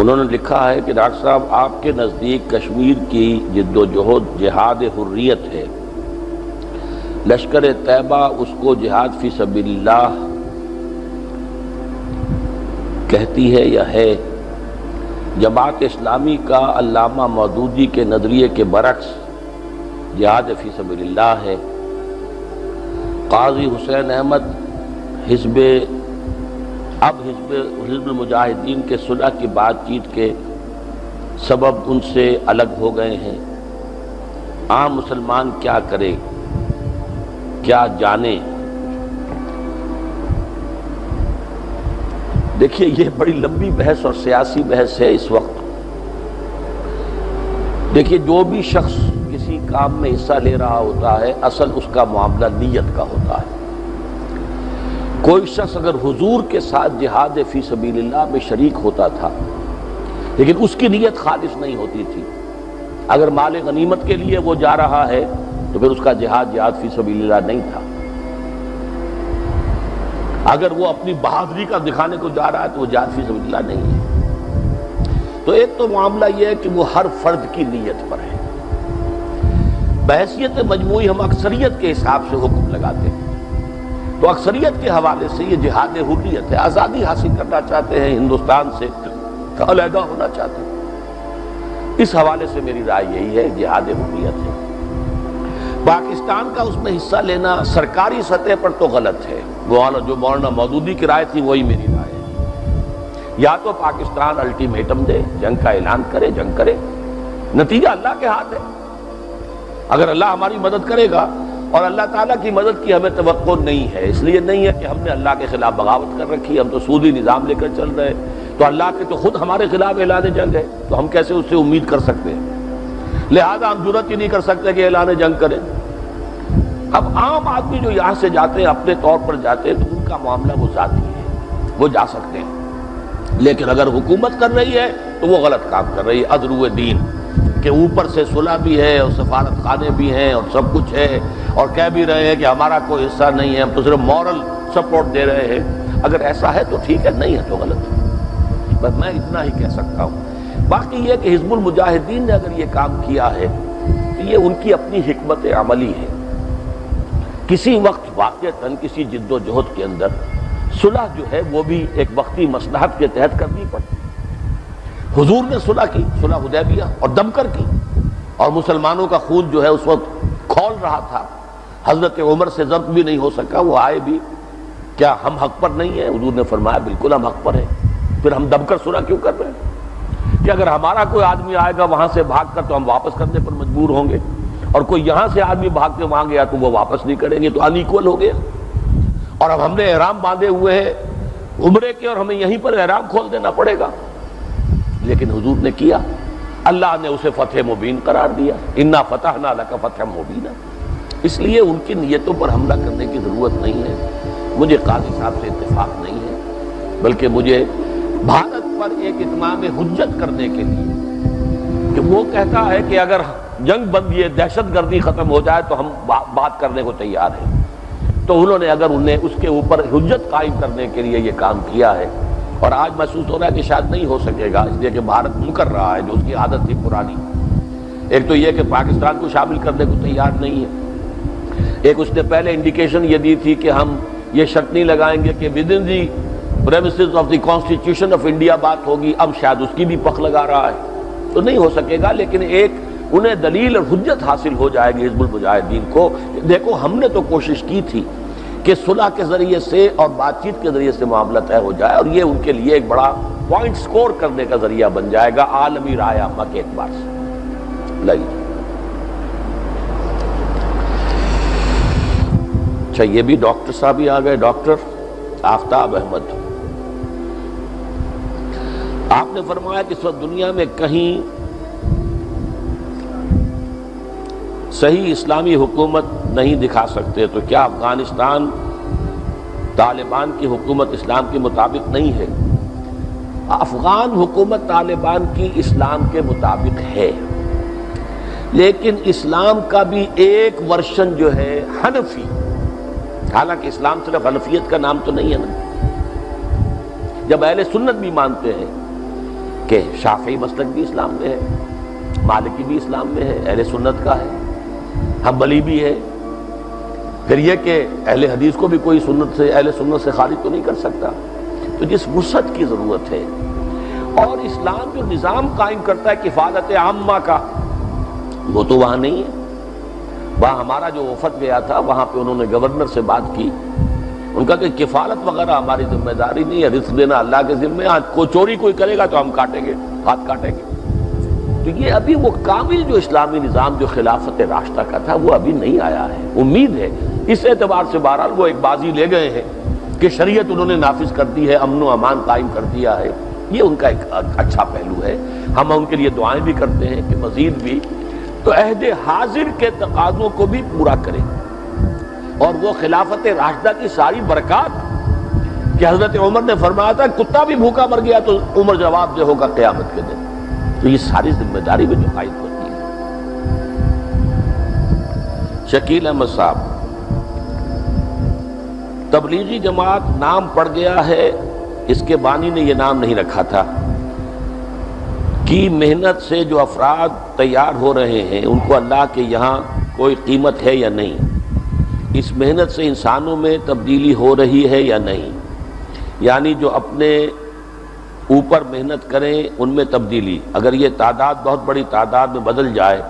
انہوں نے لکھا ہے کہ ڈاکٹر صاحب آپ کے نزدیک کشمیر کی جد و جہد جہاد حریت ہے، لشکر طیبہ اس کو جہاد فی سبیل اللہ کہتی ہے یا ہے؟ جماعت اسلامی کا علامہ مودودی کے نظریے کے برعکس جہاد فی سبیل اللہ ہے۔ قاضی حسین احمد حزب المجاہدین کے صلح کی بات چیت کے سبب ان سے الگ ہو گئے ہیں۔ عام مسلمان کیا کرے، کیا جانے؟ دیکھیے یہ بڑی لمبی بحث اور سیاسی بحث ہے اس وقت۔ دیکھیے جو بھی شخص کسی کام میں حصہ لے رہا ہوتا ہے اصل اس کا معاملہ نیت کا ہوتا ہے۔ کوئی شخص اگر حضور کے ساتھ جہاد فی سبیل اللہ میں شریک ہوتا تھا لیکن اس کی نیت خالص نہیں ہوتی تھی، اگر مال غنیمت کے لیے وہ جا رہا ہے تو پھر اس کا جہاد فی سبیل اللہ نہیں تھا۔ اگر وہ اپنی بہادری کا دکھانے کو جا رہا ہے تو وہ جہاد فی سبیل اللہ نہیں ہے۔ تو ایک تو معاملہ یہ ہے کہ وہ ہر فرد کی نیت پر ہے۔ بحیثیت مجموعی ہم اکثریت کے حساب سے حکم لگاتے ہیں، تو اکثریت کے حوالے سے یہ جہاد حریت ہے، آزادی حاصل کرنا چاہتے ہیں، ہندوستان سے علیحدہ ہونا چاہتے ہیں۔ اس حوالے سے میری رائے یہی ہے جہاد حریت ہے۔ پاکستان کا اس میں حصہ لینا سرکاری سطح پر تو غلط ہے، جو مولانا مودودی کی رائے تھی وہی میری رائے ہے۔ یا تو پاکستان الٹیمیٹم دے، جنگ کا اعلان کرے، جنگ کرے، نتیجہ اللہ کے ہاتھ ہے۔ اگر اللہ ہماری مدد کرے گا، اور اللہ تعالیٰ کی مدد کی ہمیں توقع نہیں ہے، اس لیے نہیں ہے کہ ہم نے اللہ کے خلاف بغاوت کر رکھی، ہم تو سودی نظام لے کر چل رہے ہیں، تو اللہ کے تو خود ہمارے خلاف اعلان جنگ ہے، تو ہم کیسے اس سے امید کر سکتے ہیں؟ لہذا ہم جرأت ہی نہیں کر سکتے کہ اعلان جنگ کریں۔ اب عام آدمی جو یہاں سے جاتے ہیں اپنے طور پر جاتے ہیں تو ان کا معاملہ وہ ذاتی ہے، وہ جا سکتے ہیں، لیکن اگر حکومت کر رہی ہے تو وہ غلط کام کر رہی ہے۔ عذرو دین کہ اوپر سے صلح بھی ہے اور سفارت خانے بھی ہیں اور سب کچھ ہے، اور کہہ بھی رہے ہیں کہ ہمارا کوئی حصہ نہیں ہے، ہم تو صرف مورل سپورٹ دے رہے ہیں۔ اگر ایسا ہے تو ٹھیک ہے، نہیں ہے تو غلط ہے، بس میں اتنا ہی کہہ سکتا ہوں۔ باقی یہ کہ حزب المجاہدین نے اگر یہ کام کیا ہے تو یہ ان کی اپنی حکمت عملی ہے۔ کسی وقت واقعتاً کسی جد و جہد کے اندر صلح جو ہے وہ بھی ایک وقتی مصلحت کے تحت کرنی پڑتی۔ حضور نے صلح کی، صلح حدیبیہ، اور دم کر کی، اور مسلمانوں کا خون جو ہے اس وقت کھول رہا تھا، حضرت عمر سے ضبط بھی نہیں ہو سکا، وہ آئے بھی، کیا ہم حق پر نہیں ہیں؟ حضور نے فرمایا بالکل ہم حق پر ہیں، پھر ہم دم کر صلح کیوں کر رہے ہیں؟ کہ اگر ہمارا کوئی آدمی آئے گا وہاں سے بھاگ کر تو ہم واپس کرنے پر مجبور ہوں گے، اور کوئی یہاں سے آدمی بھاگ کے وہاں گیا تو وہ واپس نہیں کریں گے، تو ان ایکول ہو گیا۔ اور اب ہم نے احرام باندھے ہوئے ہیں عمرے کے، اور ہمیں یہیں پر احرام کھول دینا پڑے گا، لیکن حضور نے کیا، اللہ نے اسے فتح مبین قرار دیا، انا فتحنا لک فتحا مبینا۔ اس لیے ان کی نیتوں پر حملہ کرنے کی ضرورت نہیں ہے۔ مجھے قاضی صاحب سے اتفاق نہیں ہے، بلکہ مجھے بھارت پر ایک اتمام حجت کرنے کے لیے کہ وہ کہتا ہے کہ اگر جنگ بندی دہشت گردی ختم ہو جائے تو ہم بات کرنے کو تیار ہیں، تو انہوں نے اگر انہیں اس کے اوپر حجت قائم کرنے کے لیے یہ کام کیا ہے، اور آج محسوس ہو رہا ہے کہ شاید نہیں ہو سکے گا، اس لیے کہ بھارت منکر رہا ہے جو اس کی عادت تھی پرانی۔ ایک تو یہ کہ پاکستان کو شامل کرنے کو تیار نہیں ہے، ایک اس نے پہلے انڈیکیشن یہ دی تھی کہ ہم یہ شرط نہیں لگائیں گے کہ with in the premises of the constitution of India بات ہوگی، اب شاید اس کی بھی پک لگا رہا ہے، تو نہیں ہو سکے گا۔ لیکن ایک انہیں دلیل اور حجت حاصل ہو جائے گی حزب المجاہدین کو، دیکھو ہم نے تو کوشش کی تھی کہ صلح کے ذریعے سے اور بات چیت کے ذریعے سے معاملہ طے ہو جائے، اور یہ ان کے لیے ایک بڑا پوائنٹ سکور کرنے کا ذریعہ بن جائے گا عالمی رائے عامہ کے اعتبار سے۔ لائیے اچھا، یہ بھی ڈاکٹر صاحب ہی آ گئے، ڈاکٹر آفتاب احمد۔ آپ نے فرمایا کہ اس وقت دنیا میں کہیں صحیح اسلامی حکومت نہیں دکھا سکتے، تو کیا افغانستان طالبان کی حکومت اسلام کے مطابق نہیں ہے؟ افغان حکومت طالبان کی اسلام کے مطابق ہے، لیکن اسلام کا بھی ایک ورشن جو ہے حنفی، حالانکہ اسلام صرف حنفیت کا نام تو نہیں ہے نا، جب اہل سنت بھی مانتے ہیں کہ شافعی مسلک بھی اسلام میں ہے، مالکی بھی اسلام میں ہے، اہل سنت کا ہے، حنبلی بھی ہے، پھر یہ کہ اہل حدیث کو بھی کوئی اہل سنت سے خارج تو نہیں کر سکتا۔ تو جس وسعت کی ضرورت ہے، اور اسلام جو نظام قائم کرتا ہے کفالت عامہ کا، وہ تو وہاں نہیں ہے۔ وہاں ہمارا جو وفد گیا تھا، وہاں پہ انہوں نے گورنر سے بات کی، ان کا کہ کفالت وغیرہ ہماری ذمہ داری نہیں ہے، رزق دینا اللہ کے ذمہ ہے، کوئی چوری کوئی کرے گا تو ہم کاٹیں گے، ہاتھ کاٹیں گے۔ تو یہ ابھی وہ کامل جو اسلامی نظام جو خلافت راشدہ کا تھا وہ ابھی نہیں آیا ہے۔ امید ہے اس اعتبار سے بہرحال وہ ایک بازی لے گئے ہیں کہ شریعت انہوں نے نافذ کر دی ہے، امن و امان قائم کر دیا ہے، یہ ان کا ایک اچھا پہلو ہے۔ ہم ان کے لیے دعائیں بھی کرتے ہیں کہ مزید بھی تو عہد حاضر کے تقاضوں کو بھی پورا کریں، اور وہ خلافت راشدہ کی ساری برکات کہ حضرت عمر نے فرمایا تھا کتا بھی بھوکا مر گیا تو عمر جواب دہ ہوگا قیامت کے دن، تو یہ ساری ذمہ داری بھی جو قائم ہوتی ہے۔ شکیل احمد صاحب، تبلیغی جماعت نام پڑ گیا ہے، اس کے بانی نے یہ نام نہیں رکھا تھا، کی محنت سے جو افراد تیار ہو رہے ہیں ان کو اللہ کے یہاں کوئی قیمت ہے یا نہیں؟ اس محنت سے انسانوں میں تبدیلی ہو رہی ہے یا نہیں؟ یعنی جو اپنے اوپر محنت کریں ان میں تبدیلی، اگر یہ تعداد بہت بڑی تعداد میں بدل جائے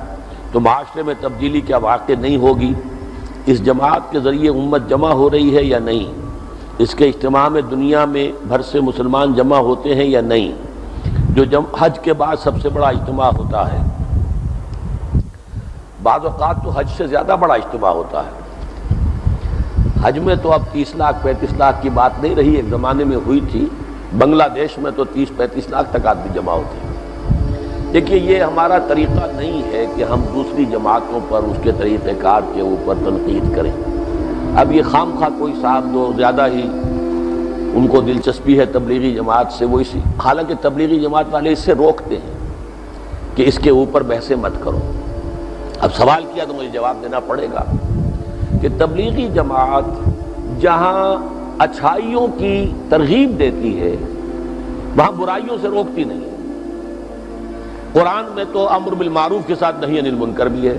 تو معاشرے میں تبدیلی کیا واقع نہیں ہوگی؟ اس جماعت کے ذریعے امت جمع ہو رہی ہے یا نہیں؟ اس کے اجتماع میں دنیا میں بھر سے مسلمان جمع ہوتے ہیں یا نہیں؟ جو حج کے بعد سب سے بڑا اجتماع ہوتا ہے، بعض اوقات تو حج سے زیادہ بڑا اجتماع ہوتا ہے۔ حج میں تو اب 30 لاکھ 35 لاکھ کی بات نہیں رہی، ایک زمانے میں ہوئی تھی، بنگلہ دیش میں تو 30-35 لاکھ تک آدمی جمع ہوتے ہیں۔ دیکھیے یہ ہمارا طریقہ نہیں ہے کہ ہم دوسری جماعتوں پر اس کے طریقہ کار کے اوپر تنقید کریں۔ اب یہ خام خواہ کوئی صاحب جو زیادہ ہی ان کو دلچسپی ہے تبلیغی جماعت سے، وہ اسی، حالانکہ تبلیغی جماعت والے اس سے روکتے ہیں کہ اس کے اوپر بحثیں مت کرو۔ اب سوال کیا تو مجھے جواب دینا پڑے گا کہ تبلیغی جماعت جہاں اچھائیوں کی ترغیب دیتی ہے وہاں برائیوں سے روکتی نہیں۔ قرآن میں تو امر بالمعروف کے ساتھ نہی عن المنکر بھی ہے،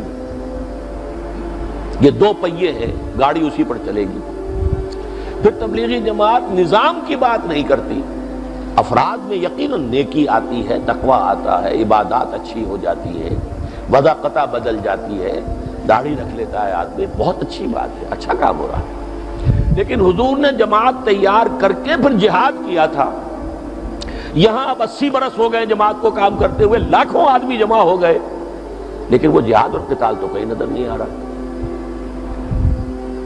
یہ دو پہیے ہیں، گاڑی اسی پر چلے گی۔ پھر تبلیغی جماعت نظام کی بات نہیں کرتی، افراد میں یقیناً نیکی آتی ہے، تقویٰ آتا ہے، عبادات اچھی ہو جاتی ہے، وضاقتہ بدل جاتی ہے، داڑھی رکھ لیتا ہے آدمی، بہت اچھی بات ہے، اچھا کام ہو رہا ہے۔ لیکن حضور نے جماعت تیار کر کے پھر جہاد کیا تھا۔ یہاں اب 80 برس ہو گئے جماعت کو کام کرتے ہوئے، لاکھوں آدمی جمع ہو گئے، لیکن وہ جہاد اور قتال تو کہیں نظر نہیں آ رہا۔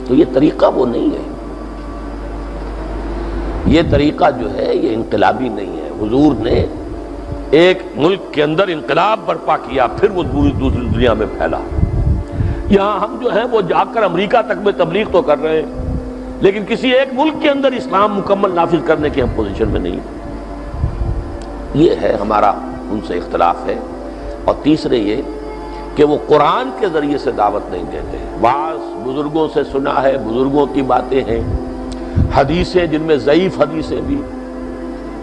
تو یہ طریقہ وہ نہیں ہے، یہ طریقہ جو ہے یہ انقلابی نہیں ہے۔ حضور نے ایک ملک کے اندر انقلاب برپا کیا، پھر وہ دوسری دنیا میں پھیلا۔ یہاں ہم جو ہیں وہ جا کر امریکہ تک میں تبلیغ تو کر رہے ہیں، لیکن کسی ایک ملک کے اندر اسلام مکمل نافذ کرنے کے ہم پوزیشن میں نہیں۔ یہ ہے ہمارا ان سے اختلاف ہے۔ اور تیسرے یہ کہ وہ قرآن کے ذریعے سے دعوت نہیں دیتے، بعض بزرگوں سے سنا ہے، بزرگوں کی باتیں ہیں، حدیثیں جن میں ضعیف حدیثیں بھی،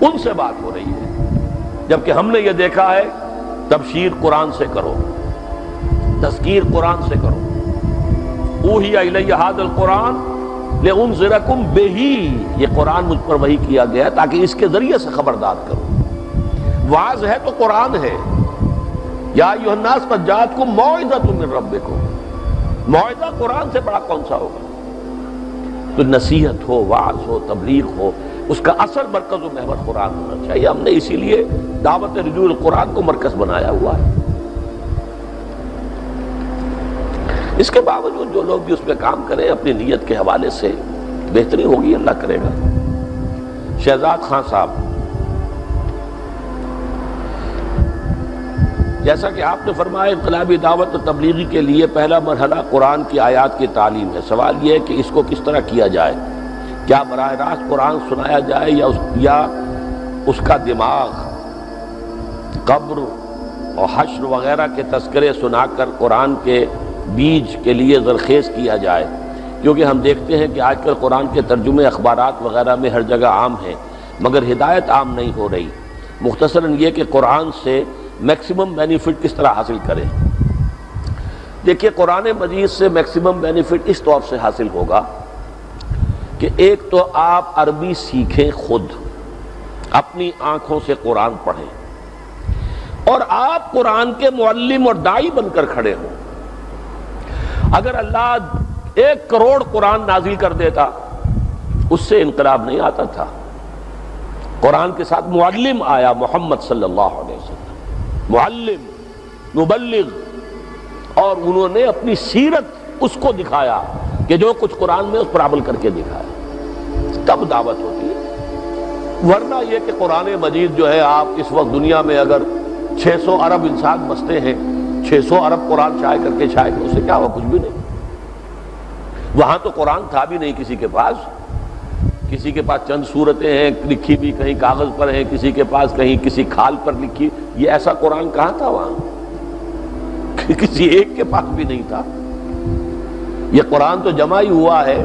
ان سے بات ہو رہی ہے، جبکہ ہم نے یہ دیکھا ہے تبشیر قرآن سے کرو، تذکیر قرآن سے کرو۔ اوحی الی ھذا القرآن لانذرکم بہ، یہ قرآن مجھ پر وحی کیا گیا تاکہ اس کے ذریعے سے خبردار کرو۔ واعظ ہے تو قرآن ہے، یا ایھا الناس قد جاءتکم موعظۃ من ربکم، موعظہ قرآن سے بڑا کون سا ہوگا؟ تو نصیحت ہو، وعظ ہو، تبلیغ ہو، اس کا اصل مرکز و محور قرآن ہونا چاہیے۔ ہم نے اسی لیے دعوت رجوع القرآن کو مرکز بنایا ہوا ہے۔ اس کے باوجود جو لوگ بھی اس پہ کام کریں اپنی نیت کے حوالے سے، بہتری ہوگی، اللہ کرے گا۔ شہزاد خان صاحب، جیسا کہ آپ نے فرمایا انقلابی دعوت و تبلیغی کے لیے پہلا مرحلہ قرآن کی آیات کی تعلیم ہے، سوال یہ ہے کہ اس کو کس طرح کیا جائے؟ کیا براہ راست قرآن سنایا جائے یا اس کا دماغ قبر اور حشر وغیرہ کے تذکرے سنا کر قرآن کے بیج کے لیے زرخیز کیا جائے؟ کیونکہ ہم دیکھتے ہیں کہ آج کل قرآن کے ترجمے اخبارات وغیرہ میں ہر جگہ عام ہیں، مگر ہدایت عام نہیں ہو رہی۔ مختصراً یہ کہ قرآن سے میکسیمم بینیفٹ کس طرح حاصل کریں۔ دیکھیے قرآن مجید سے میکسیمم بینیفٹ اس طور سے حاصل ہوگا کہ ایک تو آپ عربی سیکھیں، خود اپنی آنکھوں سے قرآن پڑھیں، اور آپ قرآن کے معلم اور داعی بن کر کھڑے ہوں۔ اگر اللہ 1 کروڑ قرآن نازل کر دیتا اس سے انقلاب نہیں آتا تھا۔ قرآن کے ساتھ معلم آیا، محمد صلی اللہ علیہ وسلم، معلم، مبلغ، اور انہوں نے اپنی سیرت اس کو دکھایا کہ جو کچھ قرآن میں اس پر عمل کر کے دکھایا، تب دعوت ہوتی ہے۔ ورنہ یہ کہ قرآن مجید جو ہے، آپ اس وقت دنیا میں اگر 600 ارب انسان بستے ہیں، 600 ارب قرآن شائع کر کے شائع، اس سے کیا ہوا؟ کچھ بھی نہیں۔ وہاں تو قرآن تھا بھی نہیں کسی کے پاس، کسی کے پاس چند صورتیں ہیں لکھی بھی، کہیں کاغذ پر ہیں، کسی کے پاس کہیں کسی کھال پر لکھی۔ یہ ایسا قرآن کہاں تھا وہاں؟ کسی ایک کے پاس بھی نہیں تھا۔ یہ قرآن تو جمع ہی ہوا ہے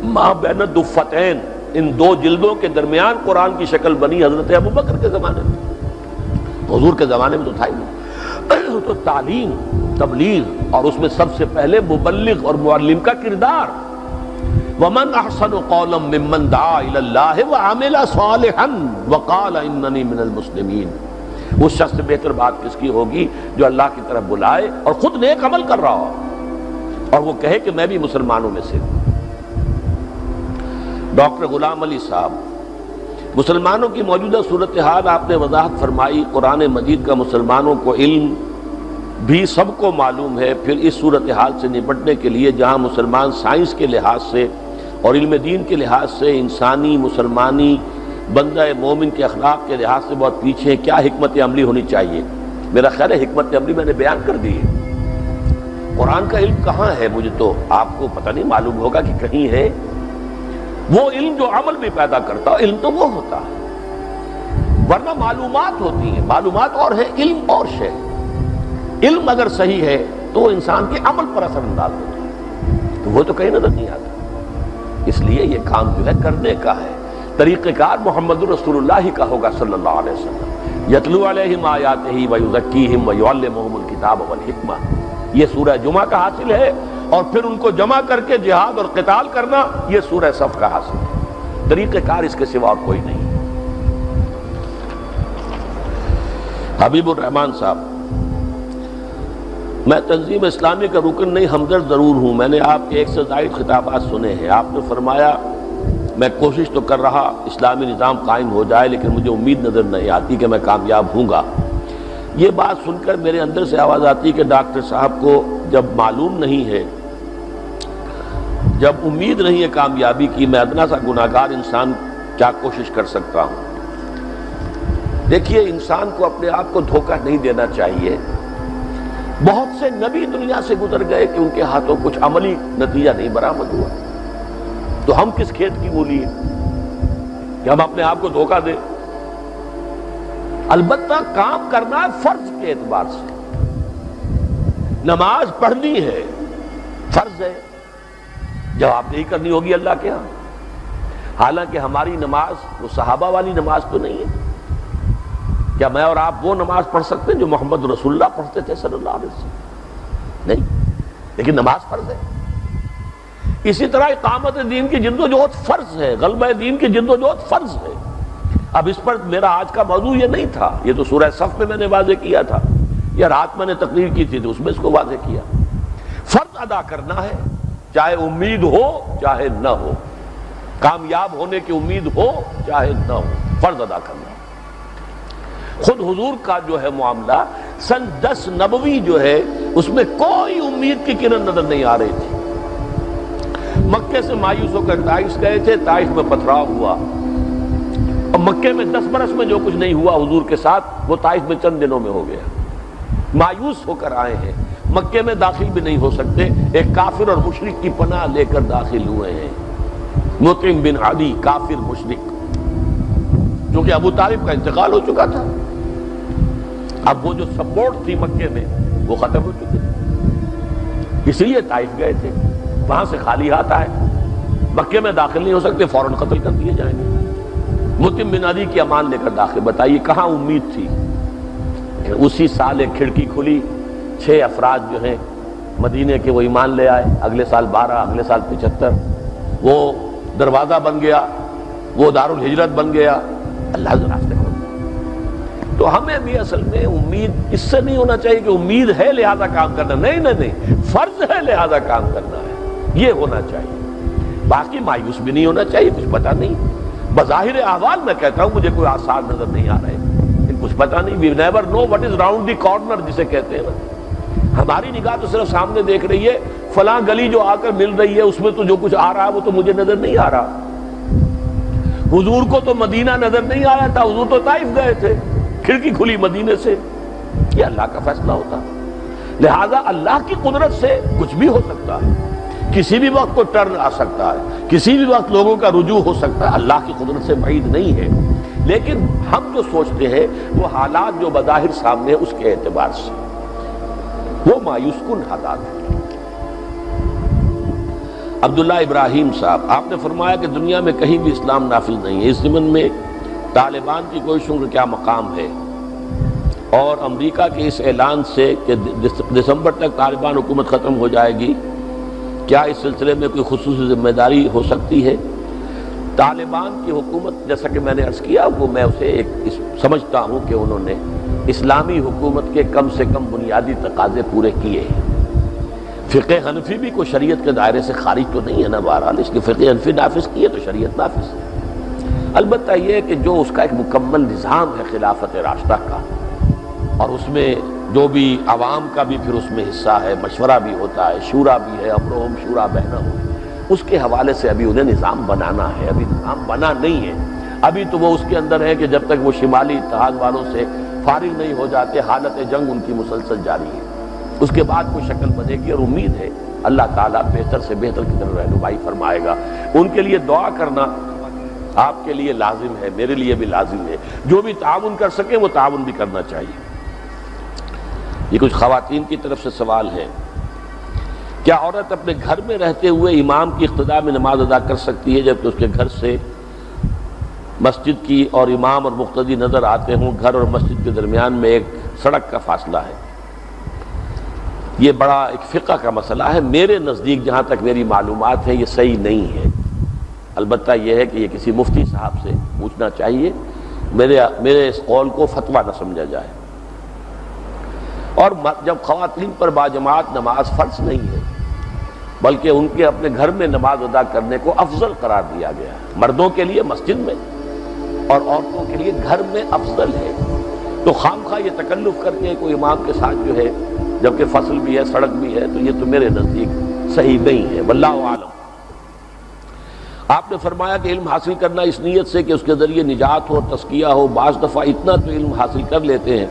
ما بین الدفتین، ان 2 جلدوں کے درمیان قرآن کی شکل بنی حضرت ابوبکر کے زمانے میں۔ حضور کے زمانے میں تو تھا ہی نہیں۔ تو تعلیم، تبلیغ، اور اس میں سب سے پہلے مبلغ اور معلم کا کردار۔ وَمَنْ أَحْسَنُ قَوْلًا مِّمَّنْ دَعَا إِلَى اللَّهِ وَعَمِلَ صَالِحًا وَقَالَ إِنَّنِي مِنَ الْمُسْلِمِينَ۔ اس شخص سے بہتر بات کس کی ہوگی جو اللہ کی طرف بلائے اور خود نیک عمل کر رہا ہو اور وہ کہے کہ میں بھی مسلمانوں میں سے ہوں۔ ڈاکٹر غلام علی صاحب، مسلمانوں کی موجودہ صورتحال آپ نے وضاحت فرمائی۔ قرآن مجید کا مسلمانوں کو علم بھی سب کو معلوم ہے۔ پھر اس صورتحال سے نپٹنے کے لیے جہاں مسلمان سائنس کے لحاظ سے اور علم دین کے لحاظ سے، انسانی مسلمانی بندہ مومن کے اخلاق کے لحاظ سے بہت پیچھے ہیں، کیا حکمت عملی ہونی چاہیے؟ میرا خیال ہے حکمت عملی میں نے بیان کر دی ہے۔ قرآن کا علم کہاں ہے؟ مجھے تو آپ کو پتہ نہیں، معلوم ہوگا کہ کہیں ہے۔ وہ علم جو عمل بھی پیدا کرتا، علم تو وہ ہوتا ہے، ورنہ معلومات ہوتی ہیں، معلومات اور ہے، علم اور شے۔ علم اگر صحیح ہے تو وہ انسان کے عمل پر اثر انداز ہوتا ہے، تو وہ تو کہیں نظر نہیں آتا۔ اس لیے یہ کام جو ہے کرنے کا ہے۔ طریقہ کار محمد رسول اللہ کا ہوگا صلی اللہ علیہ وسلم۔ یتلو علیہم آیاتہ ویزکیہم ویعلمہم الکتاب والحکمہ، یہ سورہ جمعہ کا حاصل ہے، اور پھر ان کو جمع کر کے جہاد اور قتال کرنا یہ سورہ صف کا حاصل ہے۔ طریقہ کار اس کے سوا اور کوئی نہیں۔ حبیب الرحمان صاحب، میں تنظیم اسلامی کا رکن نہیں، ہمدرد ضرور ہوں۔ میں نے آپ کے 1 سے زائد خطابات سنے ہیں۔ آپ نے فرمایا میں کوشش تو کر رہا اسلامی نظام قائم ہو جائے، لیکن مجھے امید نظر نہیں آتی کہ میں کامیاب ہوں گا۔ یہ بات سن کر میرے اندر سے آواز آتی کہ ڈاکٹر صاحب کو جب معلوم نہیں ہے، جب امید نہیں ہے کامیابی کی، میں ادنا سا گناہگار انسان کیا کوشش کر سکتا ہوں؟ دیکھیے، انسان کو اپنے آپ کو دھوکہ نہیں دینا چاہیے۔ بہت سے نبی دنیا سے گزر گئے کہ ان کے ہاتھوں کچھ عملی نتیجہ نہیں برآمد ہوا، تو ہم کس کھیت کی مولی ہیں کہ ہم اپنے آپ کو دھوکہ دیں؟ البتہ کام کرنا ہے فرض کے اعتبار سے۔ نماز پڑھنی ہے، فرض ہے، جواب نہیں کرنی ہوگی اللہ کے ہاں۔ حالانکہ ہماری نماز وہ صحابہ والی نماز تو نہیں ہے۔ کیا میں اور آپ وہ نماز پڑھ سکتے ہیں جو محمد رسول اللہ پڑھتے تھے صلی اللہ علیہ وسلم؟ نہیں، لیکن نماز فرض ہے۔ اسی طرح اقامت دین کی جدوجہد فرض ہے، غلبہ دین کی جدوجہد فرض ہے۔ اب اس پر میرا آج کا موضوع یہ نہیں تھا، یہ تو سورہ صف میں نے واضح کیا تھا، یا رات میں نے تقریر کی تھی تو اس میں اس کو واضح کیا۔ فرض ادا کرنا ہے، چاہے امید ہو چاہے نہ ہو، کامیاب ہونے کی امید ہو چاہے نہ ہو، فرض ادا کرنا۔ خود حضور کا جو ہے معاملہ سن 10 نبوی جو ہے اس میں کوئی امید کی کرن نظر نہیں آ رہی تھی۔ مکے سے مایوس ہو کر طائف گئے تھے، طائف میں پتھراؤ ہوا، اور مکے میں 10 برس میں جو کچھ نہیں ہوا حضور کے ساتھ وہ طائف میں چند دنوں میں ہو گیا۔ مایوس ہو کر آئے ہیں، مکے میں داخل بھی نہیں ہو سکتے، ایک کافر اور مشرک کی پناہ لے کر داخل ہوئے ہیں، مطعم بن عدی، کافر مشرک، جو کہ ابو طالب کا انتقال ہو چکا تھا۔ اب وہ جو سپورٹ تھی مکے میں وہ ختم ہو چکی تھی، اسی لیے طائف گئے تھے۔ وہاں سے خالی ہاتھ آئے، مکے میں داخل نہیں ہو سکتے، فوراً قتل کر دیے جائیں گے۔ مطعم بن عدی کی امان لے کر داخل. بتائیے کہاں امید تھی. اسی سال ایک کھڑکی کھلی, 6 افراد جو ہیں مدینے کے وہ ایمان لے آئے. اگلے سال 12, اگلے سال 75. وہ دروازہ بن گیا, وہ دارالہجرت بن گیا. اللہ کے راستے میں. تو ہمیں بھی اصل میں امید اس سے نہیں ہونا چاہیے کہ امید ہے لہذا کام کرنا. نہیں, فرض ہے لہذا کام کرنا ہے, یہ ہونا چاہیے. باقی مایوس بھی نہیں ہونا چاہیے. کچھ پتہ نہیں, بظاہر احوال میں کہتا ہوں مجھے کوئی آثار نظر نہیں آ رہے, کچھ پتہ نہیں. We never know what is round the corner جسے کہتے ہیں نا. ہماری نگاہ تو صرف سامنے دیکھ رہی ہے. فلاں گلی جو آ کر مل رہی ہے اس میں تو جو کچھ آ رہا ہے وہ تو مجھے نظر نہیں آ رہا. حضور کو تو مدینہ نظر نہیں آیا تھا, حضور تو طائف گئے تھے, کھڑکی کھلی مدینے سے. یہ اللہ کا فیصلہ ہوتا. لہذا اللہ کی قدرت سے کچھ بھی ہو سکتا ہے. کسی بھی وقت کو ٹرن آ سکتا ہے, کسی بھی وقت لوگوں کا رجوع ہو سکتا ہے. اللہ کی قدرت سے بعید نہیں ہے. لیکن ہم جو سوچتے ہیں وہ حالات جو بظاہر سامنے اس کے اعتبار سے وہ مایوس کن حالات ہیں. عبداللہ ابراہیم صاحب, آپ نے فرمایا کہ دنیا میں کہیں بھی اسلام نافذ نہیں ہے. اس ضمن میں طالبان کی کوششوں کا کیا مقام ہے, اور امریکہ کے اس اعلان سے کہ دسمبر تک طالبان حکومت ختم ہو جائے گی, کیا اس سلسلے میں کوئی خصوصی ذمہ داری ہو سکتی ہے؟ طالبان کی حکومت, جیسا کہ میں نے عرض کیا, وہ میں اسے سمجھتا ہوں کہ انہوں نے اسلامی حکومت کے کم سے کم بنیادی تقاضے پورے کیے ہیں. فقہ حنفی بھی کوئی شریعت کے دائرے سے خارج تو نہیں ہے نا. بہرحال اس کی فقہ حنفی نافذ کی ہے تو شریعت نافذ ہے. البتہ یہ کہ جو اس کا ایک مکمل نظام ہے خلافت راشدہ کا, اور اس میں جو بھی عوام کا بھی پھر اس میں حصہ ہے, مشورہ بھی ہوتا ہے, شورا بھی ہے, امرہم شورا بینہم, اس کے حوالے سے ابھی انہیں نظام بنانا ہے. ابھی نظام بنا نہیں ہے. ابھی تو وہ اس کے اندر ہے کہ جب تک وہ شمالی اتحاد والوں سے فارغ نہیں ہو جاتے حالت جنگ ان کی مسلسل جاری ہے. اس کے بعد کوئی شکل بنے گی, اور امید ہے اللہ تعالیٰ بہتر سے بہتر کی طرف رہنمائی فرمائے گا. ان کے لیے دعا کرنا آپ کے لیے لازم ہے, میرے لیے بھی لازم ہے. جو بھی تعاون کر سکے وہ تعاون بھی کرنا چاہیے. یہ کچھ خواتین کی طرف سے سوال ہے. کیا عورت اپنے گھر میں رہتے ہوئے امام کی اقتداء میں نماز ادا کر سکتی ہے جبکہ اس کے گھر سے مسجد کی اور امام اور مقتدی نظر آتے ہوں؟ گھر اور مسجد کے درمیان میں ایک سڑک کا فاصلہ ہے. یہ بڑا ایک فقہ کا مسئلہ ہے. میرے نزدیک جہاں تک میری معلومات ہیں یہ صحیح نہیں ہے. البتہ یہ ہے کہ یہ کسی مفتی صاحب سے پوچھنا چاہیے. میرے اس قول کو فتویٰ نہ سمجھا جائے. اور جب خواتین پر باجماعت نماز فرض نہیں ہے بلکہ ان کے اپنے گھر میں نماز ادا کرنے کو افضل قرار دیا گیا ہے. مردوں کے لیے مسجد میں اور عورتوں کے لیے گھر میں افضل ہے. تو خواہ یہ تکلف کر کے کوئی امام کے ساتھ جو ہے, جبکہ فصل بھی ہے, سڑک بھی ہے, تو یہ تو میرے نزدیک صحیح نہیں ہے. واللہ عالم. آپ نے فرمایا کہ علم حاصل کرنا اس نیت سے کہ اس کے ذریعے نجات ہو, تزکیہ ہو. بعض دفعہ اتنا تو علم حاصل کر لیتے ہیں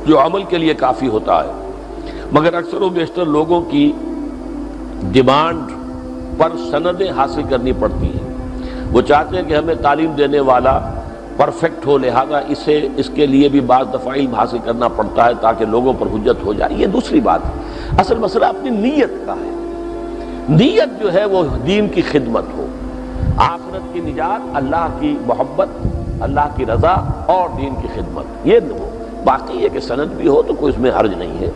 جو عمل کے لیے کافی ہوتا ہے, مگر اکثر و بیشتر لوگوں کی ڈیمانڈ پر سندیں حاصل کرنی پڑتی ہیں. وہ چاہتے ہیں کہ ہمیں تعلیم دینے والا پرفیکٹ ہو, لہذا اس کے لیے بھی بعض دفعہ علم حاصل کرنا پڑتا ہے تاکہ لوگوں پر حجت ہو جائے. یہ دوسری بات ہے. اصل مسئلہ اپنی نیت کا ہے. نیت جو ہے وہ دین کی خدمت ہو, آخرت کی نجات, اللہ کی محبت, اللہ کی رضا اور دین کی خدمت, یہ ہو. باقی یہ کہ سند بھی ہو تو کوئی اس میں حرج نہیں ہے.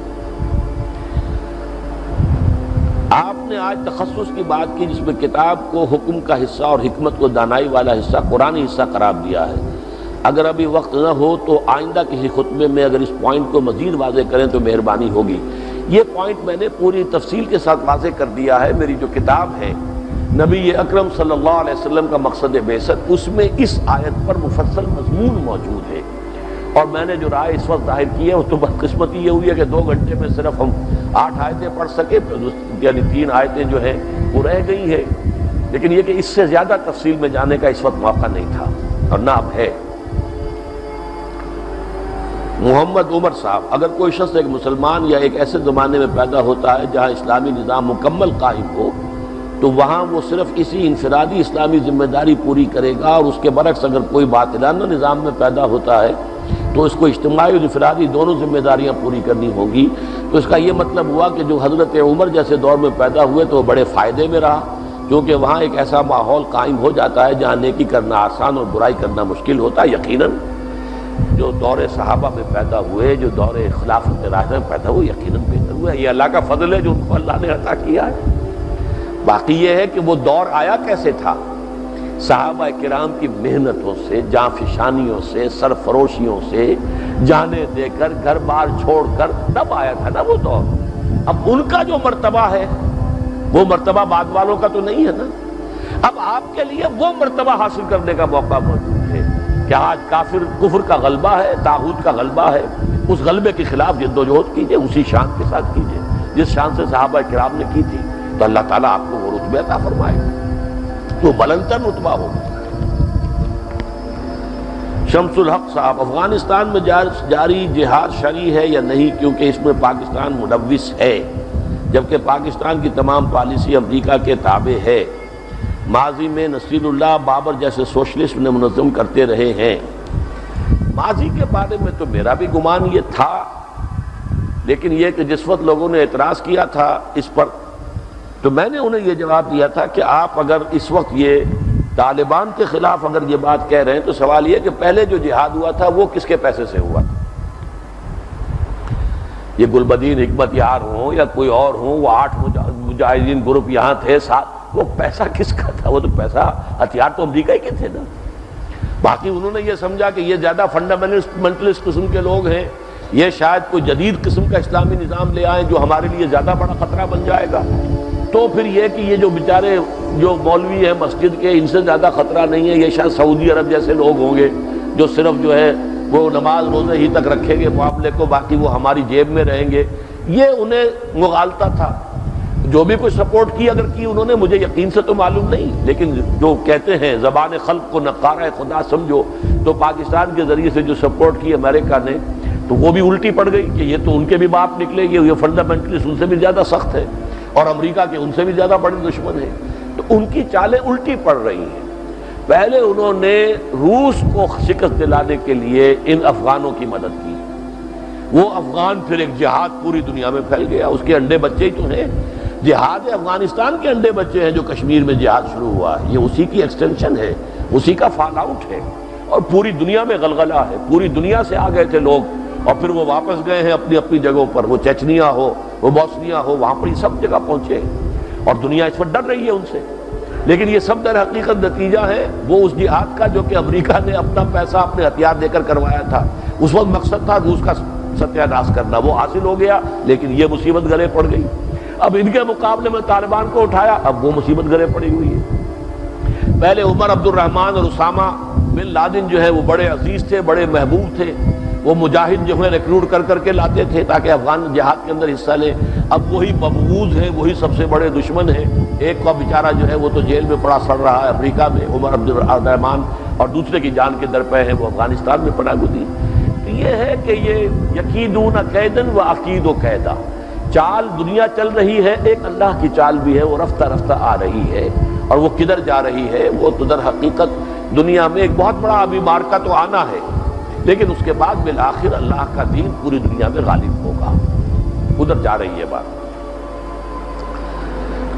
آپ نے آج تخصص کی بات کی جس میں کتاب کو حکم کا حصہ اور حکمت کو دانائی والا حصہ, قرآنی حصہ قرار دیا ہے. اگر ابھی وقت نہ ہو تو آئندہ کسی خطبے میں اگر اس پوائنٹ کو مزید واضح کریں تو مہربانی ہوگی. یہ پوائنٹ میں نے پوری تفصیل کے ساتھ واضح کر دیا ہے. میری جو کتاب ہے نبی اکرم صلی اللہ علیہ وسلم کا مقصد بعثت, اس میں اس آیت پر مفصل مضمون موجود ہے. اور میں نے جو رائے اس وقت ظاہر کی ہے وہ تو بدقسمتی یہ ہوئی ہے کہ 2 گھنٹے میں صرف ہم 8 آیتیں پڑھ سکے, یعنی 3 آیتیں جو ہیں وہ رہ گئی ہیں. لیکن یہ کہ اس سے زیادہ تفصیل میں جانے کا اس وقت موقع نہیں تھا اور نہ اب ہے. محمد عمر صاحب, اگر کوئی شخص ایک مسلمان یا ایک ایسے زمانے میں پیدا ہوتا ہے جہاں اسلامی نظام مکمل قائم ہو تو وہاں وہ صرف اسی انفرادی اسلامی ذمہ داری پوری کرے گا, اور اس کے برعکس اگر کوئی باطلانہ نظام میں پیدا ہوتا ہے تو اس کو اجتماعی اور انفرادی دونوں ذمہ داریاں پوری کرنی ہوں گی. تو اس کا یہ مطلب ہوا کہ جو حضرت عمر جیسے دور میں پیدا ہوئے تو وہ بڑے فائدے میں رہا, کیونکہ وہاں ایک ایسا ماحول قائم ہو جاتا ہے جہاں نیکی کرنا آسان اور برائی کرنا مشکل ہوتا ہے۔ یقیناً جو دور صحابہ میں پیدا ہوئے، جو دور خلافت راشدہ میں پیدا ہوئے، یقیناً بہتر ہوا ہے۔ یہ اللہ کا فضل ہے جو ان کو اللہ نے عطا کیا ہے۔ باقی یہ ہے کہ وہ دور آیا کیسے تھا، صحابہ کرام کی محنتوں سے، جانفشانیوں سے، سرفروشیوں سے، جانیں دے کر گھر بار چھوڑ کر تب آیا تھا نا وہ دور۔ اب ان کا جو مرتبہ ہے وہ مرتبہ بعد والوں کا تو نہیں ہے نا۔ اب آپ کے لیے وہ مرتبہ حاصل کرنے کا موقع موجود ہے کہ آج کفر کا غلبہ ہے، طاغوت کا غلبہ ہے، اس غلبے کے خلاف جدوجہد کیجئے، اسی شان کے ساتھ کیجئے جس شان سے صحابہ کرام نے کی تھی، تو اللہ تعالیٰ آپ کو وہ رتبے عطا فرمائے گا، تو بلندتر رتبہ ہوگا۔ شمس الحق صاحب، افغانستان میں جاری جہاد شرعی ہے یا نہیں، کیونکہ اس میں پاکستان ملوث ہے جبکہ پاکستان کی تمام پالیسی امریکہ کے تابع ہے۔ ماضی میں نصیر اللہ بابر جیسے سوشلسٹ نے منظم کرتے رہے ہیں۔ ماضی کے بارے میں تو میرا بھی گمان یہ تھا، لیکن یہ کہ جس وقت لوگوں نے اعتراض کیا تھا اس پر، تو میں نے انہیں یہ جواب دیا تھا کہ آپ اگر اس وقت یہ طالبان کے خلاف اگر یہ بات کہہ رہے ہیں تو سوال یہ کہ پہلے جو جہاد ہوا تھا وہ کس کے پیسے سے ہوا تھا؟ یہ گلبدین حکمت یار ہوں یا کوئی اور ہوں، وہ 8 مجاہدین گروپ یہاں تھے ساتھ، وہ پیسہ کس کا تھا؟ وہ تو پیسہ ہتھیار تو امریکہ ہی کے تھے نا۔ باقی انہوں نے یہ سمجھا کہ یہ زیادہ فنڈامنٹلسٹ قسم کے لوگ ہیں، یہ شاید کوئی جدید قسم کا اسلامی نظام لے آئیں جو ہمارے لیے زیادہ بڑا خطرہ بن جائے گا، تو پھر یہ کہ یہ جو بیچارے جو مولوی ہیں مسجد کے، ان سے زیادہ خطرہ نہیں ہے، یہ شاید سعودی عرب جیسے لوگ ہوں گے جو صرف جو ہے وہ نماز روزے ہی تک رکھیں گے معاملے کو، باقی وہ ہماری جیب میں رہیں گے۔ یہ انہیں مغالطہ تھا۔ جو بھی کوئی سپورٹ کی اگر کی انہوں نے، مجھے یقین سے تو معلوم نہیں، لیکن جو کہتے ہیں زبان خلق کو نقارہ خدا سمجھو، تو پاکستان کے ذریعے سے جو سپورٹ کی امریکہ نے، تو وہ بھی الٹی پڑ گئی کہ یہ تو ان کے بھی باپ نکلے، یہ فنڈامنٹلسٹ ان سے بھی زیادہ سخت ہے اور امریکہ کے ان سے بھی زیادہ بڑے دشمن ہیں، تو ان کی چالیں الٹی پڑ رہی ہیں۔ پہلے انہوں نے روس کو شکست دلانے کے لیے ان افغانوں کی مدد کی، وہ افغان پھر ایک جہاد پوری دنیا میں پھیل گیا، اس کے انڈے بچے ہی تو ہیں، جہاد افغانستان کے انڈے بچے ہیں جو کشمیر میں جہاد شروع ہوا ہے، یہ اسی کی ایکسٹینشن ہے، اسی کا فال آؤٹ ہے، اور پوری دنیا میں غلغلہ ہے، پوری دنیا سے آ گئے تھے لوگ، اور پھر وہ واپس گئے ہیں اپنی اپنی جگہوں پر، وہ چچنیا ہو، وہ بوسنیا ہو، وہاں پر یہ سب جگہ پہنچے، اور دنیا اس وقت ڈر رہی ہے ان سے، لیکن یہ سب در حقیقت نتیجہ ہے وہ اس جہاد کا جو کہ امریکہ نے اپنا پیسہ اپنے ہتھیار دے کر کروایا تھا۔ اس وقت مقصد تھا روس کا ستیہ ناش کرنا، وہ حاصل ہو گیا، لیکن یہ مصیبت گلے پڑ گئی۔ اب ان کے مقابلے میں طالبان کو اٹھایا، اب وہ مصیبت گلے پڑی ہوئی ہے۔ پہلے عمر عبد الرحمن اور اسامہ بن لادن جو ہے وہ بڑے عزیز تھے، بڑے محبوب تھے، وہ مجاہد جو ہے ریکروٹ کر کر کے لاتے تھے تاکہ افغان جہاد کے اندر حصہ لیں۔ اب وہی مبغوض ہیں، وہی سب سے بڑے دشمن ہیں۔ ایک کا بیچارہ جو ہے وہ تو جیل میں پڑا سڑ رہا ہے امریکہ میں، عمر عبد الرحمن، اور دوسرے کی جان کے درپے ہیں وہ افغانستان میں پناہ گزین۔ تو یہ ہے کہ یہ یکیدون کیدن و اکید کیدا، چال دنیا چل رہی ہے، ایک اللہ کی چال بھی ہے، وہ رفتہ رفتہ آ رہی ہے، اور وہ کدھر جا رہی ہے؟ وہ تو در حقیقت دنیا میں ایک بہت بڑا ابھی مارکا تو آنا ہے، لیکن اس کے بعد بالآخر اللہ کا دین پوری دنیا میں غالب ہوگا، ادھر جا رہی ہے بات۔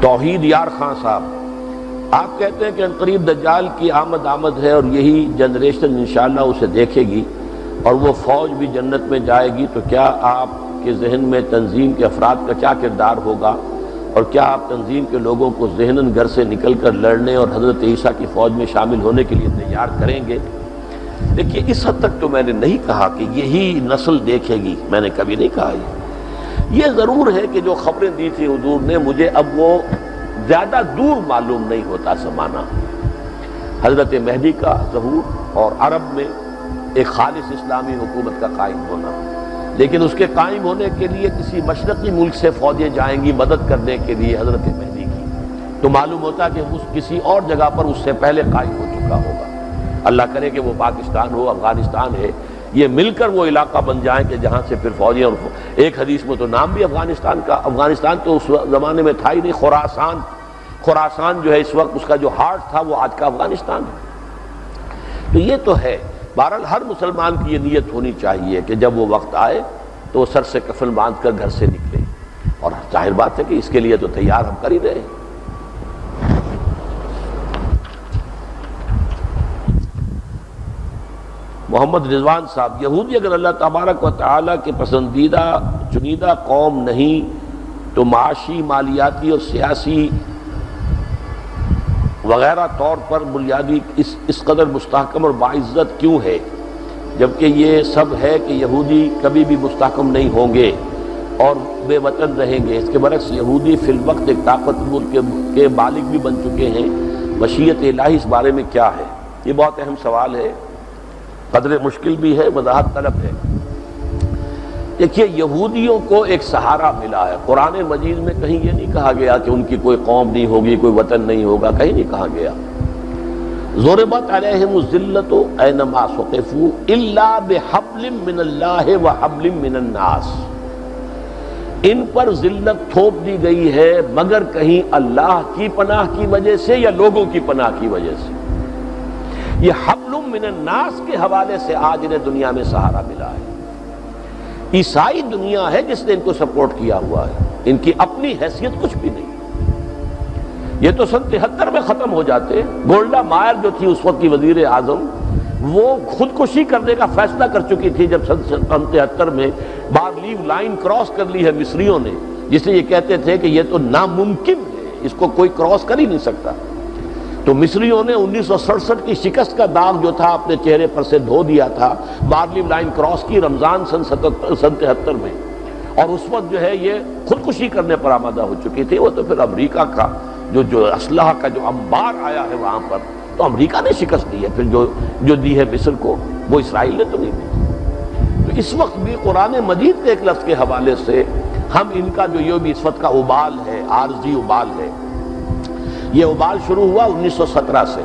توحید یار خان صاحب، آپ کہتے ہیں کہ عنقریب دجال کی آمد ہے اور یہی جنریشن انشاءاللہ اسے دیکھے گی اور وہ فوج بھی جنت میں جائے گی، تو کیا آپ کے ذہن میں تنظیم کے افراد کا کیا کردار ہوگا، اور کیا آپ تنظیم کے لوگوں کو ذہناً گھر سے نکل کر لڑنے اور حضرت عیسیٰ کی فوج میں شامل ہونے کے لیے تیار کریں گے؟ دیکھیے اس حد تک تو میں نے نہیں کہا کہ یہی نسل دیکھے گی، میں نے کبھی نہیں کہا یہ ضرور ہے کہ جو خبریں دی تھی حضور نے مجھے اب وہ زیادہ دور معلوم نہیں ہوتا زمانہ، حضرت مہدی کا ظہور اور عرب میں ایک خالص اسلامی حکومت کا قائم ہونا، لیکن اس کے قائم ہونے کے لیے کسی مشرقی ملک سے فوجیں جائیں گی مدد کرنے کے لیے حضرت مہدی کی، تو معلوم ہوتا کہ اس کسی اور جگہ پر اس سے پہلے قائم ہو چکا ہوگا۔ اللہ کرے کہ وہ پاکستان ہو، افغانستان ہے، یہ مل کر وہ علاقہ بن جائیں کہ جہاں سے پھر فوجیں، اور ایک حدیث میں تو نام بھی افغانستان کا، افغانستان تو اس زمانے میں تھا ہی نہیں، خراسان جو ہے اس وقت اس کا جو ہارٹ تھا وہ آج کا افغانستان ہے۔ تو یہ تو ہے، بہرحال ہر مسلمان کی یہ نیت ہونی چاہیے کہ جب وہ وقت آئے تو وہ سر سے کفن باندھ کر گھر سے نکلے، اور ظاہر بات ہے کہ اس کے لیے تو تیار ہم کر ہی رہے ہیں۔ محمد رضوان صاحب، یہودی اگر اللہ تبارک و تعالیٰ کے پسندیدہ چنیدہ قوم نہیں تو معاشی، مالیاتی اور سیاسی وغیرہ طور پر بنیادی اس قدر مستحکم اور باعزت کیوں ہے، جبکہ یہ سب ہے کہ یہودی کبھی بھی مستحکم نہیں ہوں گے اور بے وطن رہیں گے؟ اس کے برعکس یہودی فی الوقت ایک طاقتور کے مالک بھی بن چکے ہیں۔ مشیت الہی اس بارے میں کیا ہے؟ یہ بہت اہم سوال ہے، قدر مشکل بھی ہے، وضاحت طلب ہے۔ دیکھیے، یہودیوں کو ایک سہارا ملا ہے۔ قرآن مجید میں کہیں یہ نہیں کہا گیا کہ ان کی کوئی قوم نہیں ہوگی، کوئی وطن نہیں ہوگا، کہیں نہیں کہا گیا۔ ضربت علیہم الذلۃ اینما ثقفوا الا بحبل من اللہ وحبل من الناس، ان پر ذلت تھوپ دی گئی ہے مگر کہیں اللہ کی پناہ کی وجہ سے یا لوگوں کی پناہ کی وجہ سے۔ یہ حبل من الناس کے حوالے سے آج انہیں دنیا میں سہارا ملا ہے۔ عیسائی دنیا ہے جس نے ان کو سپورٹ کیا ہوا ہے، ان کی اپنی حیثیت کچھ بھی نہیں۔ یہ تو سن 73 میں ختم ہو جاتے۔ گولڈا مائر جو تھی اس وقت کی وزیر اعظم، وہ خودکشی کرنے کا فیصلہ کر چکی تھی جب سن 73 میں بارلیو لائن کراس کر لی ہے مصریوں نے، جس لیے یہ کہتے تھے کہ یہ تو ناممکن ہے، اس کو کوئی کراس کر ہی نہیں سکتا۔ تو مصریوں نے 1967 کی شکست کا داغ جو تھا اپنے چہرے پر سے دھو دیا تھا، بارلیو لائن کراس کی رمضان سن 73 میں، اور اس وقت جو ہے یہ خودکشی کرنے پر آمادہ ہو چکی تھی۔ وہ تو پھر امریکہ کا جو اسلحہ کا جو انبار آیا ہے وہاں پر، تو امریکہ نے شکست دی ہے، پھر جو دی ہے مصر کو، وہ اسرائیل نے تو نہیں دی۔ تو اس وقت بھی قرآن مجید کے ایک لفظ کے حوالے سے ہم ان کا جو یہ بھی اس وقت کا ابال ہے، عارضی ابال ہے، یہ ابال شروع ہوا 1917 سے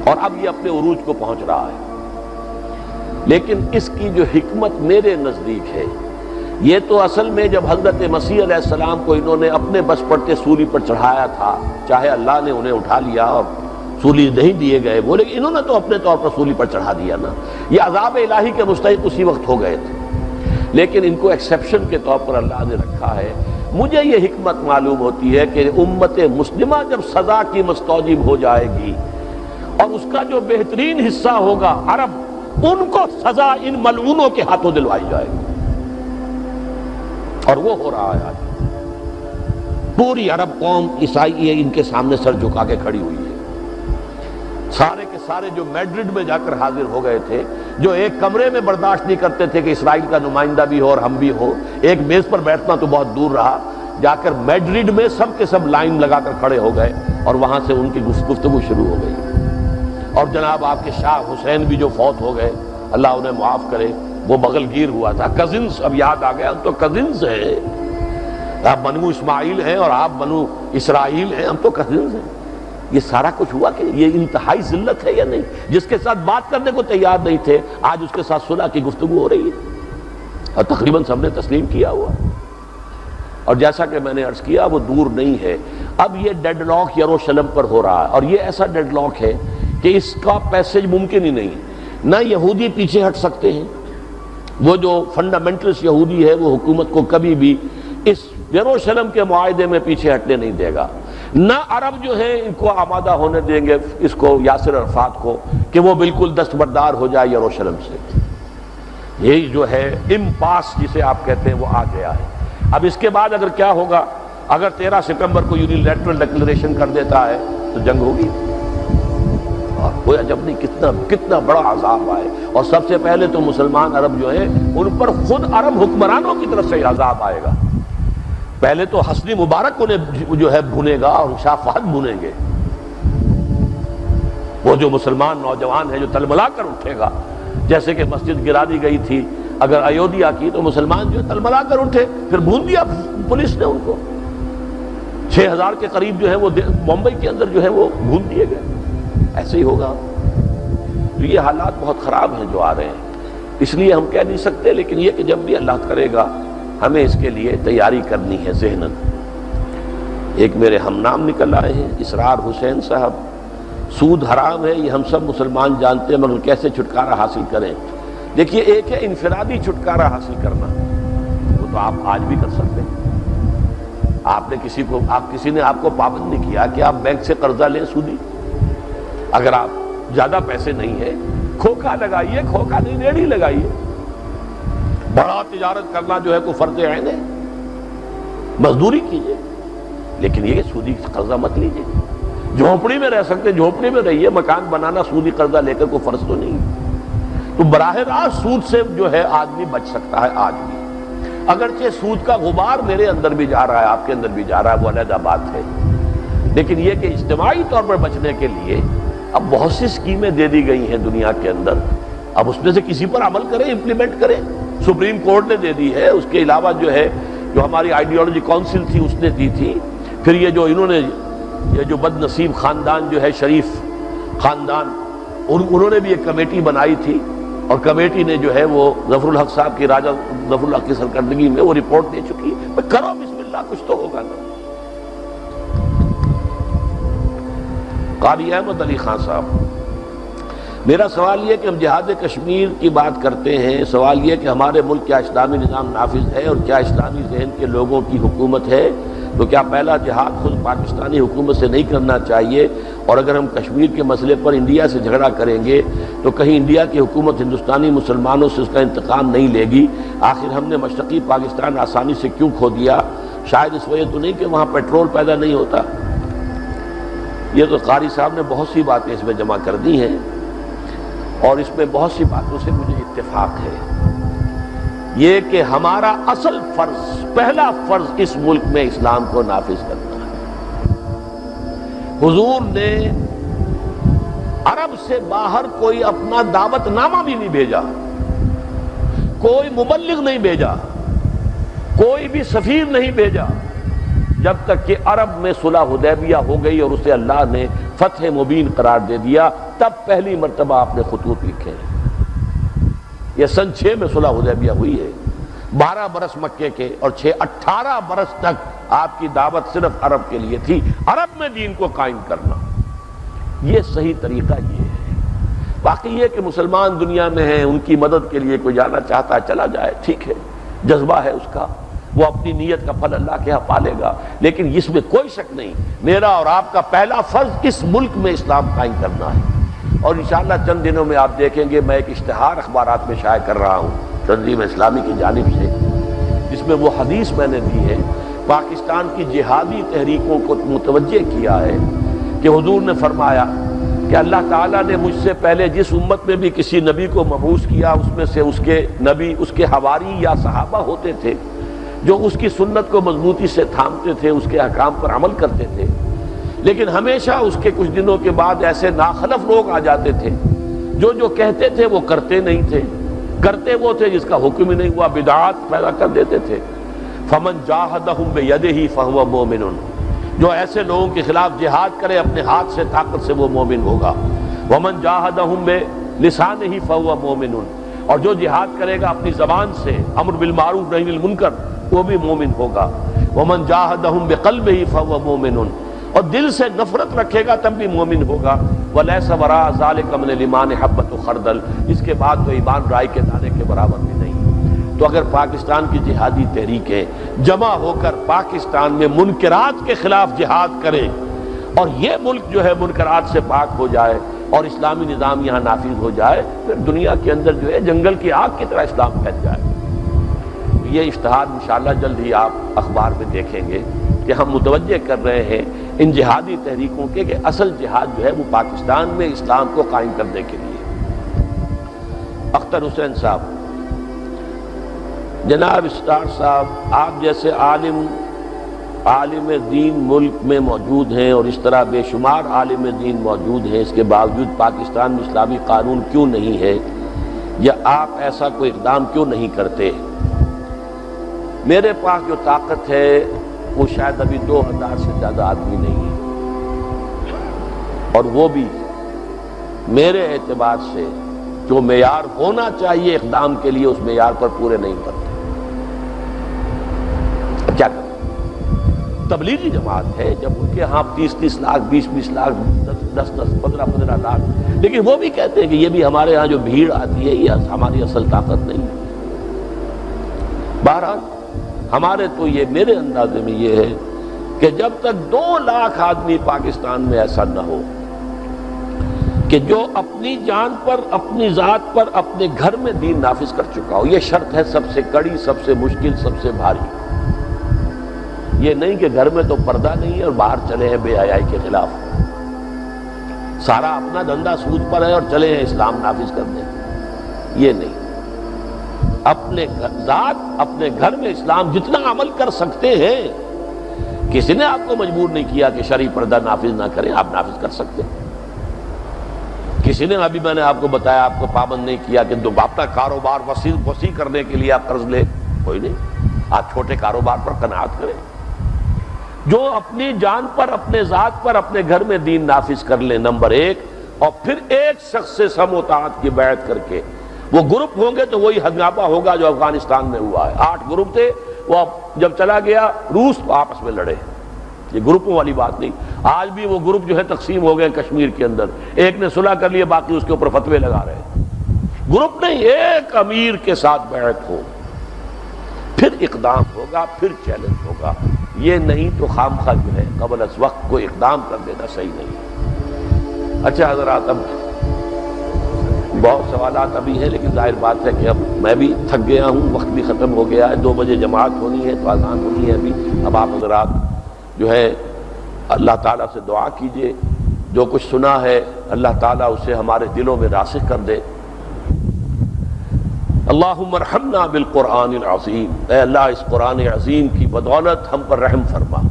اور اب یہ اپنے عروج کو پہنچ رہا ہے۔ لیکن اس کی جو حکمت میرے نزدیک ہے، یہ تو اصل میں جب حضرت مسیح علیہ السلام کو انہوں نے اپنے بس پڑتے سولی پر چڑھایا تھا، چاہے اللہ نے انہیں اٹھا لیا اور سولی نہیں دیے گئے وہ، لیکن انہوں نے تو اپنے طور پر سولی پر چڑھا دیا نا، یہ عذاب الہی کے مستحق اسی وقت ہو گئے تھے، لیکن ان کو ایکسیپشن کے طور پر اللہ نے رکھا ہے۔ مجھے یہ حکمت معلوم ہوتی ہے کہ امت مسلمہ جب سزا کی مستوجب ہو جائے گی اور اس کا جو بہترین حصہ ہوگا عرب، ان کو سزا ان ملعونوں کے ہاتھوں دلوائی جائے گی، اور وہ ہو رہا ہے آج۔ پوری عرب قوم عیسائی ان کے سامنے سر جھکا کے کھڑی ہوئی ہے۔ سارے کے سارے جو میڈرڈ میں جا کر حاضر ہو گئے تھے، جو ایک کمرے میں برداشت نہیں کرتے تھے کہ اسرائیل کا نمائندہ بھی ہو اور ہم بھی ہو، ایک میز پر بیٹھنا تو بہت دور رہا، جا کر میڈرڈ میں سب کے سب لائن لگا کر کھڑے ہو گئے اور وہاں سے ان کی گفتگو شروع ہو گئی۔ اور جناب آپ کے شاہ حسین بھی جو فوت ہو گئے، اللہ انہیں معاف کرے، وہ بغل گیر ہوا تھا۔ کزنز، اب یاد آ گیا، ہم تو کزنز ہیں، آپ بنو اسماعیل ہیں اور آپ بنو اسرائیل ہیں، ہم تو کزنز ہیں۔ یہ سارا کچھ ہوا کہ یہ انتہائی ذلت ہے یا نہیں؟ جس کے ساتھ بات کرنے کو تیار نہیں تھے، آج اس کے ساتھ صلح کی گفتگو ہو رہی ہے اور تقریباً سب نے تسلیم کیا ہوا۔ اور جیسا کہ میں نے عرض کیا، وہ دور نہیں ہے۔ اب یہ ڈیڈ لاک یروشلم پر ہو رہا ہے، اور یہ ایسا ڈیڈ لاک ہے کہ اس کا پیسج ممکن ہی نہیں۔ نہ یہودی پیچھے ہٹ سکتے ہیں، وہ جو فنڈامنٹلسٹ یہودی ہے وہ حکومت کو کبھی بھی اس یروشلم کے معاہدے میں پیچھے ہٹنے نہیں دے گا، نہ عرب جو ہے ان کو آمادہ ہونے دیں گے اس کو، یاسر عرفات کو، کہ وہ بالکل دستبردار ہو جائے یروشلم سے۔ یہی جو ہے امپاس جسے آپ کہتے ہیں وہ آ گیا ہے۔ اب اس کے بعد اگر کیا ہوگا، اگر 13 ستمبر کو یونیلیٹرل ڈکلریشن کر دیتا ہے تو جنگ ہوگی، اور کوئی عجب نہیں کتنا بڑا عذاب آئے۔ اور سب سے پہلے تو مسلمان عرب جو ہیں ان پر خود عرب حکمرانوں کی طرف سے عذاب آئے گا۔ پہلے تو حسنی مبارک انہیں جو ہے بھونے گا اور شاہ فہد بھونیں گے، وہ جو مسلمان نوجوان ہے جو تلملا کر اٹھے گا، جیسے کہ مسجد گرا دی گئی تھی اگر ایودھیا کی، تو مسلمان جو تلملا کر اٹھے، پھر بھون دیا پولیس نے ان کو۔ 6000 کے قریب جو ہے وہ ممبئی کے اندر جو ہے وہ بھون دیے گئے۔ ایسے ہی ہوگا۔ تو یہ حالات بہت خراب ہیں جو آ رہے ہیں، اس لیے ہم کہہ نہیں سکتے، لیکن یہ کہ جب بھی اللہ کرے گا ہمیں اس کے لیے تیاری کرنی ہے ذہناً۔ ایک میرے ہم نام نکل آئے ہیں، اسرار حسین صاحب۔ سود حرام ہے، یہ ہم سب مسلمان جانتے ہیں، مگر کیسے چھٹکارا حاصل کریں؟ دیکھیے، ایک ہے انفرادی چھٹکارا حاصل کرنا، وہ تو آپ آج بھی کر سکتے ہیں۔ کسی نے آپ کو پابند نہیں کیا کہ آپ بینک سے قرضہ لیں سودی۔ اگر آپ زیادہ پیسے نہیں ہیں کھوکھا لگائیے، کھوکھا نہیں ریڑھی لگائیے. بڑا تجارت کرنا جو ہے کوئی فرض عین ہے، مزدوری کیجیے، لیکن یہ سودی قرضہ مت لیجیے. جھونپڑی میں رہ سکتے جھونپڑی میں رہیے، مکان بنانا سودی قرضہ لے کر کوئی فرض تو نہیں. تو براہ راست سود سے جو ہے آدمی بچ سکتا ہے. آج بھی اگرچہ سود کا غبار میرے اندر بھی جا رہا ہے، آپ کے اندر بھی جا رہا ہے، وہ علیحدہ بات ہے، لیکن یہ کہ اجتماعی طور پر بچنے کے لیے اب بہت سی اسکیمیں دے دی گئی ہیں دنیا کے اندر. اب اس میں سے کسی پر عمل کریں، امپلیمنٹ کریں. سپریم کورٹ نے دے دی ہے، اس کے علاوہ جو ہے جو ہماری آئیڈیالوجی کونسل تھی اس نے دی تھی. پھر یہ جو انہوں نے یہ جو بد نصیب خاندان جو ہے شریف خاندان، انہوں نے بھی ایک کمیٹی بنائی تھی، اور کمیٹی نے جو ہے وہ ظفر الحق صاحب کی، راجہ ظفر الحق کی سرکردگی میں وہ رپورٹ دے چکی ہے. کرو بسم اللہ، کچھ تو ہوگا نا. قاری احمد علی خان صاحب، میرا سوال یہ کہ ہم جہاد کشمیر کی بات کرتے ہیں. سوال یہ کہ ہمارے ملک کیا اسلامی نظام نافذ ہے اور کیا اسلامی ذہن کے لوگوں کی حکومت ہے؟ تو کیا پہلا جہاد خود پاکستانی حکومت سے نہیں کرنا چاہیے؟ اور اگر ہم کشمیر کے مسئلے پر انڈیا سے جھگڑا کریں گے تو کہیں انڈیا کی حکومت ہندوستانی مسلمانوں سے اس کا انتقام نہیں لے گی؟ آخر ہم نے مشرقی پاکستان آسانی سے کیوں کھو دیا؟ شاید اس وجہ تو نہیں کہ وہاں پیٹرول پیدا نہیں ہوتا. یہ تو قاری صاحب نے بہت سی باتیں اس میں جمع کر دی ہیں، اور اس میں بہت سی باتوں سے مجھے اتفاق ہے. یہ کہ ہمارا اصل فرض، پہلا فرض اس ملک میں اسلام کو نافذ کرنا ہے. حضور نے عرب سے باہر کوئی اپنا دعوت نامہ بھی نہیں بھیجا، کوئی مبلغ نہیں بھیجا، کوئی بھی سفیر نہیں بھیجا، جب تک کہ عرب میں صلح حدیبیہ ہو گئی اور اسے اللہ نے فتح مبین قرار دے دیا، تب پہلی مرتبہ آپ نے خطوط لکھے. یہ سن 6 میں صلح حدیبیہ ہوئی ہے. 12 برس مکے کے اور 18 برس تک آپ کی دعوت صرف عرب کے لیے تھی، عرب میں دین کو قائم کرنا. یہ صحیح طریقہ یہ ہے. باقی یہ کہ مسلمان دنیا میں ہیں، ان کی مدد کے لیے کوئی جانا چاہتا ہے چلا جائے، ٹھیک ہے، جذبہ ہے اس کا، وہ اپنی نیت کا پھل اللہ کے ہاں پالے گا. لیکن اس میں کوئی شک نہیں، میرا اور آپ کا پہلا فرض اس ملک میں اسلام قائم کرنا ہے. اور انشاءاللہ چند دنوں میں آپ دیکھیں گے میں ایک اشتہار اخبارات میں شائع کر رہا ہوں تنظیم اسلامی کی جانب سے، جس میں وہ حدیث میں نے دی ہے، پاکستان کی جہادی تحریکوں کو متوجہ کیا ہے کہ حضور نے فرمایا کہ اللہ تعالیٰ نے مجھ سے پہلے جس امت میں بھی کسی نبی کو مبعوث کیا، اس میں سے اس کے نبی، اس کے حواری یا صحابہ ہوتے تھے جو اس کی سنت کو مضبوطی سے تھامتے تھے، اس کے احکام پر عمل کرتے تھے. لیکن ہمیشہ اس کے کچھ دنوں کے بعد ایسے ناخلف لوگ آ جاتے تھے جو کہتے تھے وہ کرتے نہیں تھے، کرتے وہ تھے جس کا حکم ہی نہیں ہوا، بدعات پیدا کر دیتے تھے. فمن جاہدہم بیدہ فہو مومن، جو ایسے لوگوں کے خلاف جہاد کرے اپنے ہاتھ سے، طاقت سے، وہ مومن ہوگا. ومن جاہدہم بلسانہ فہو مومن، اور جو جہاد کرے گا اپنی زبان سے، امر بالمعروف نہی عن المنکر، وہ بھی مومن ہوگا. ومن جاہدہم بقلبہ فہو مومن، اور دل سے نفرت رکھے گا تب بھی مومن ہوگا. ولیس وراء ذلک من الایمان حبۃ خردل، اس کے بعد تو ایمان رائی کے دانے کے برابر بھی نہیں. تو اگر پاکستان کی جہادی تحریکیں جمع ہو کر پاکستان میں منکرات کے خلاف جہاد کریں، اور یہ ملک جو ہے منکرات سے پاک ہو جائے اور اسلامی نظام یہاں نافذ ہو جائے، پھر دنیا کے اندر جو ہے جنگل کی آگ کی طرح اسلام پھیل جائے. یہ اشتہار انشاءاللہ جلد ہی آپ اخبار میں دیکھیں گے کہ ہم متوجہ کر رہے ہیں ان جہادی تحریکوں کے کہ اصل جہاد جو ہے وہ پاکستان میں اسلام کو قائم کرنے کے لیے. اختر حسین صاحب، جناب اسٹار صاحب، آپ جیسے عالم دین ملک میں موجود ہیں، اور اس طرح بے شمار عالم دین موجود ہیں، اس کے باوجود پاکستان میں اسلامی قانون کیوں نہیں ہے، یا آپ ایسا کوئی اقدام کیوں نہیں کرتے؟ میرے پاس جو طاقت ہے وہ شاید ابھی 2000 سے زیادہ آدمی نہیں ہے، اور وہ بھی میرے اعتبار سے جو معیار ہونا چاہیے اقدام کے لیے اس معیار پر پورے نہیں کرتے. کیا کریں؟ تبلیغی جماعت ہے، جب ان کے ہاں 30 لاکھ 20 لاکھ 10 15 لاکھ، لیکن وہ بھی کہتے ہیں کہ یہ بھی ہمارے ہاں جو بھیڑ آتی ہے یہ ہماری اصل طاقت نہیں ہے. بہرحال ہمارے تو یہ میرے اندازے میں یہ ہے کہ جب تک 2 لاکھ آدمی پاکستان میں ایسا نہ ہو کہ جو اپنی جان پر، اپنی ذات پر، اپنے گھر میں دین نافذ کر چکا ہو. یہ شرط ہے سب سے کڑی، سب سے مشکل، سب سے بھاری. یہ نہیں کہ گھر میں تو پردہ نہیں ہے اور باہر چلے ہیں بے حیائی کے خلاف، سارا اپنا دھندا سود پر ہے اور چلے ہیں اسلام نافذ کرنے. یہ نہیں. اپنے ذات، اپنے گھر میں اسلام جتنا عمل کر سکتے ہیں، کسی نے آپ کو مجبور نہیں کیا کہ شرعی پردہ نافذ نہ کریں، آپ نافذ کر سکتے ہیں. کسی نے، ابھی میں نے آپ کو بتایا، آپ کو پابند نہیں کیا کہ اپنا کاروبار وسیع کرنے کے لیے آپ قرض لیں. کوئی نہیں. آپ چھوٹے کاروبار پر قناعت کریں. جو اپنی جان پر، اپنے ذات پر، اپنے گھر میں دین نافذ کر لیں، نمبر ایک. اور پھر ایک شخص سے سم و طاعت کی بیعت کر کے، وہ گروپ ہوں گے تو وہی ہنگامہ ہوگا جو افغانستان میں ہوا ہے. 8 گروپ تھے، وہ جب چلا گیا روس تو آپس میں لڑے. یہ گروپوں والی بات نہیں. آج بھی وہ گروپ جو ہے تقسیم ہو گئے کشمیر کے اندر. ایک نے صلح کر لیا، باقی اس کے اوپر فتوے لگا رہے ہیں. گروپ نہیں، ایک امیر کے ساتھ بیعت ہو، پھر اقدام ہوگا، پھر چیلنج ہوگا. یہ نہیں تو خامخواہ جو ہے قبل از وقت کوئی اقدام کر دینا صحیح نہیں. اچھا حضرات، اب بہت سوالات ابھی ہیں، لیکن ظاہر بات ہے کہ اب میں بھی تھک گیا ہوں، وقت بھی ختم ہو گیا ہے. 2 بجے جماعت ہونی ہے تو اذان ہونی ہے ابھی. اب آپ حضرات جو ہے اللہ تعالیٰ سے دعا کیجئے، جو کچھ سنا ہے اللہ تعالیٰ اسے ہمارے دلوں میں راسخ کر دے. اللہم ارحمنا بالقرآن العظیم. اے اللہ اس قرآن عظیم کی بدولت ہم پر رحم فرما.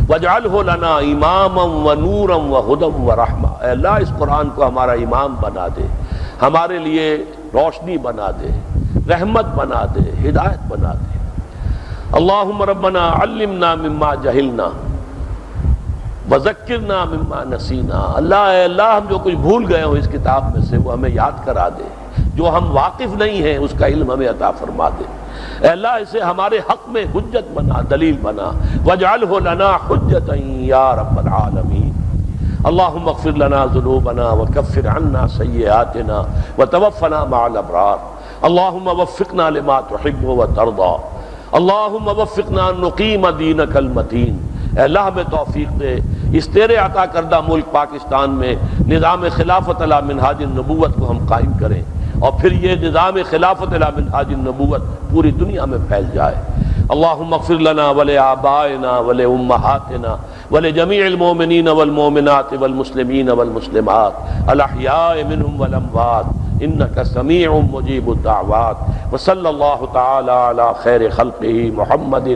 واجعلہ لنا اماما ونورا وہدی ورحمہ. اے اللہ اس قرآن کو ہمارا امام بنا دے، ہمارے لیے روشنی بنا دے، رحمت بنا دے، ہدایت بنا دے. اللہم ربنا علمنا مما جہلنا وذکرنا مما نسینا. اللہ اے اللہ ہم جو کچھ بھول گئے ہوں اس کتاب میں سے وہ ہمیں یاد کرا دے. جو ہم واقف نہیں ہیں اس کا علم ہمیں عطا فرما دے. اے اللہ اسے ہمارے حق میں حجت بنا، دلیل بنا. واجعلہ لنا حجتا یا رب العالمین. اللہم اغفر لنا ذنوبنا وکفر عنا سیئاتنا وتوفنا مع الابرار. اللہم وفقنا لما تحب وترضى. اللہم وفقنا ان نقیم دینک المتین. اے اللہ ہمیں توفیق دے اس تیرے عطا کردہ ملک پاکستان میں نظام خلافت علی منہاج النبوت کو ہم قائم کریں، اور پھر یہ نظام خلافت علی منہاج النبوت پوری دنیا میں پھیل جائے. اللہم اغفر لنا ولآبائنا ولأمہاتنا ولجمیع المؤمنین والمؤمنات والمسلمین والمسلمات الاحیاء منہم والاموات انک سمیع مجیب الدعوات. وصلی اللہ تعالی علی خیر خلقہ محمد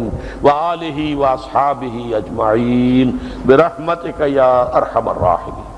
وآلہ واصحابہ اجمعین برحمتک یا ارحم الراحمین.